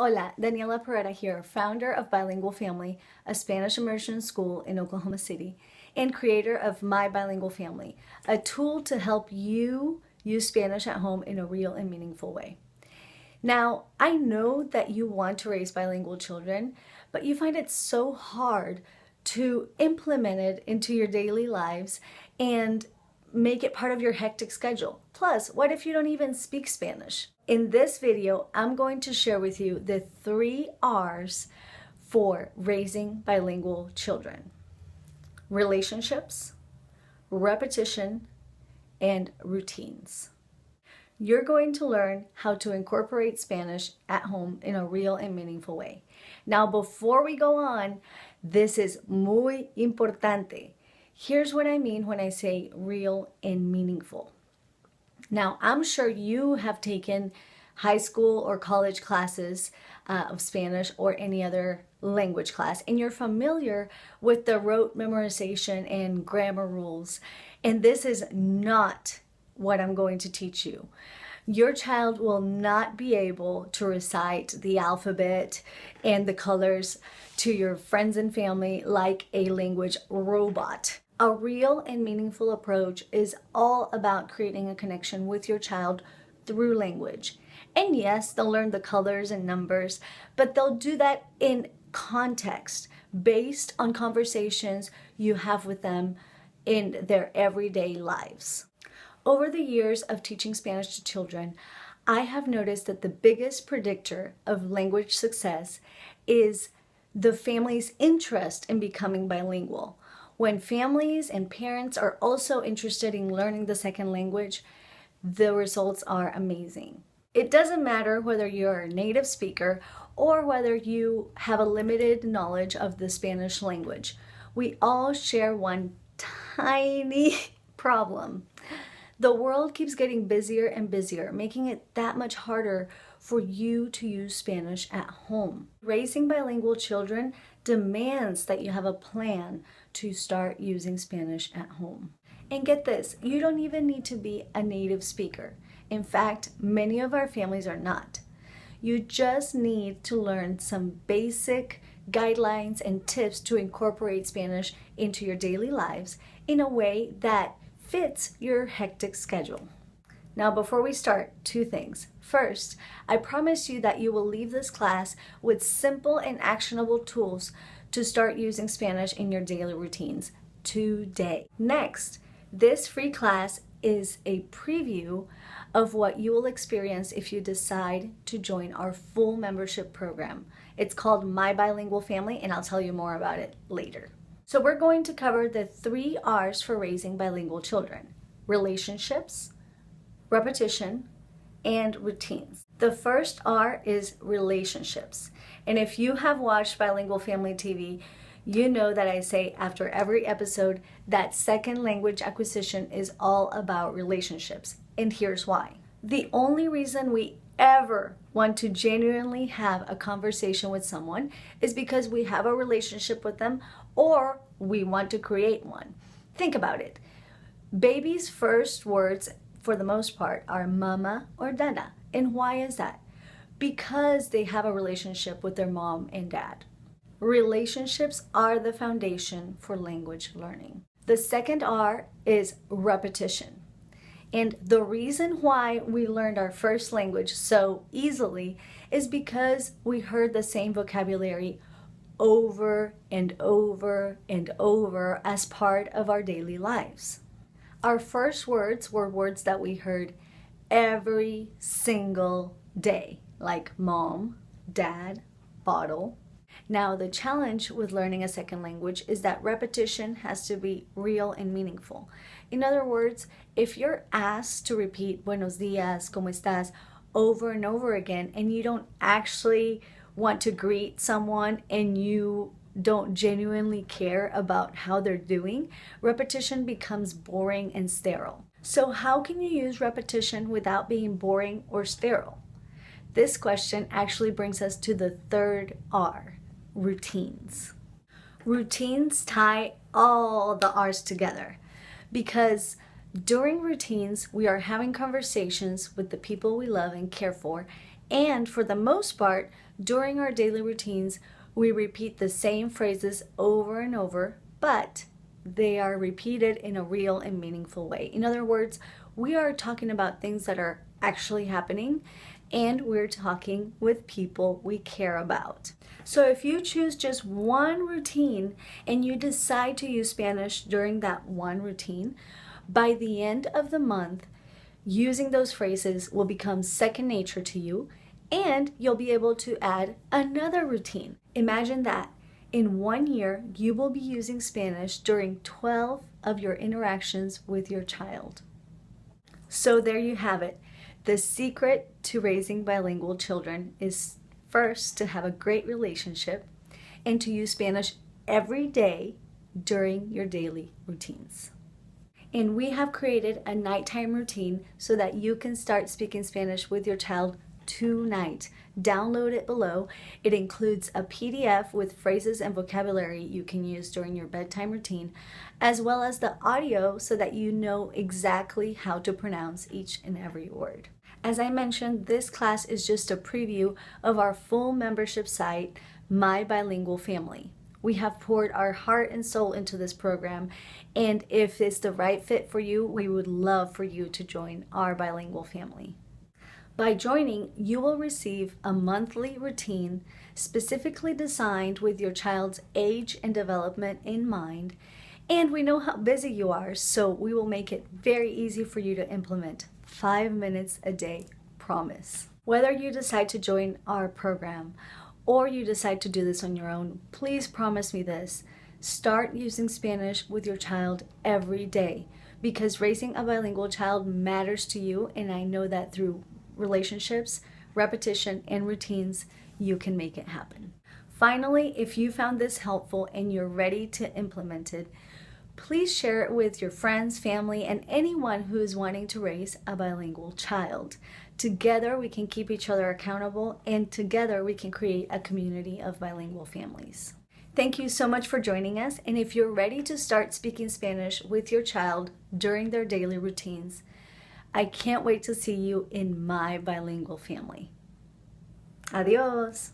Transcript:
Hola, Daniela Peretta here, founder of Bilingual Family, a Spanish immersion school in Oklahoma City, and creator of My Bilingual Family, a tool to help you use Spanish at home in a real and meaningful way. Now, I know that you want to raise bilingual children, but you find it so hard to implement it into your daily lives and make it part of your hectic schedule. Plus, what if you don't even speak Spanish? In this video, I'm going to share with you the 3 R's for raising bilingual children: relationships, repetition, and routines. You're going to learn how to incorporate Spanish at home in a real and meaningful way. Now, before we go on, this is muy importante. Here's what I mean when I say real and meaningful. Now, I'm sure you have taken high school or college classes of Spanish or any other language class, and you're familiar with the rote memorization and grammar rules. And this is not what I'm going to teach you. Your child will not be able to recite the alphabet and the colors to your friends and family like a language robot. A real and meaningful approach is all about creating a connection with your child through language. And yes, they'll learn the colors and numbers, but they'll do that in context, based on conversations you have with them in their everyday lives. Over the years of teaching Spanish to children, I have noticed that the biggest predictor of language success is the family's interest in becoming bilingual. When families and parents are also interested in learning the second language, the results are amazing. It doesn't matter whether you're a native speaker or whether you have a limited knowledge of the Spanish language. We all share one tiny problem. The world keeps getting busier and busier, making it that much harder for you to use Spanish at home. Raising bilingual children demands that you have a plan to start using Spanish at home. And get this, you don't even need to be a native speaker. In fact, many of our families are not. You just need to learn some basic guidelines and tips to incorporate Spanish into your daily lives in a way that fits your hectic schedule. Now, before we start, 2 things. First, I promise you that you will leave this class with simple and actionable tools to start using Spanish in your daily routines today. Next, this free class is a preview of what you will experience if you decide to join our full membership program. It's called My Bilingual Family, and I'll tell you more about it later. So we're going to cover the 3 R's for raising bilingual children: relationships, repetition, and routines. The first R is relationships. And if you have watched Bilingual Family TV, you know that I say after every episode that second language acquisition is all about relationships. And here's why. The only reason we ever want to genuinely have a conversation with someone is because we have a relationship with them or we want to create one. Think about it. Babies' first words, for the most part, are mama or dada. And why is that? Because they have a relationship with their mom and dad. Relationships are the foundation for language learning. The second R is repetition. And the reason why we learned our first language so easily is because we heard the same vocabulary over and over and over as part of our daily lives. Our first words were words that we heard every single day, like mom, dad, bottle. Now, the challenge with learning a second language is that repetition has to be real and meaningful. In other words, if you're asked to repeat buenos dias, ¿cómo estás? Over and over again, and you don't actually want to greet someone and you don't genuinely care about how they're doing, repetition becomes boring and sterile. So how can you use repetition without being boring or sterile? This question actually brings us to the third R, routines. Routines tie all the R's together because during routines, we are having conversations with the people we love and care for, and for the most part, During our daily routines, we repeat the same phrases over and over, but they are repeated in a real and meaningful way. In other words, we are talking about things that are actually happening, and we're talking with people we care about. So if you choose just one routine and you decide to use Spanish during that one routine, by the end of the month, using those phrases will become second nature to you, and you'll be able to add another routine. Imagine that. In 1 year, you will be using Spanish during 12 of your interactions with your child. So there you have it. The secret to raising bilingual children is first to have a great relationship and to use Spanish every day during your daily routines. And we have created a nighttime routine so that you can start speaking Spanish with your child tonight. Download it below. It includes a PDF with phrases and vocabulary you can use during your bedtime routine, as well as the audio so that you know exactly how to pronounce each and every word. As I mentioned, this class is just a preview of our full membership site, My Bilingual Family. We have poured our heart and soul into this program, and if it's the right fit for you, we would love for you to join our bilingual family. By joining, you will receive a monthly routine specifically designed with your child's age and development in mind, and we know how busy you are, so we will make it very easy for you to implement. 5 minutes a day, promise. Whether you decide to join our program or you decide to do this on your own, please promise me this. Start using Spanish with your child every day, because raising a bilingual child matters to you, and I know that through relationships, repetition, and routines, you can make it happen. Finally, if you found this helpful and you're ready to implement it, please share it with your friends, family, and anyone who is wanting to raise a bilingual child. Together, we can keep each other accountable, and together we can create a community of bilingual families. Thank you so much for joining us, and if you're ready to start speaking Spanish with your child during their daily routines, I can't wait to see you in My Bilingual Family. Adios!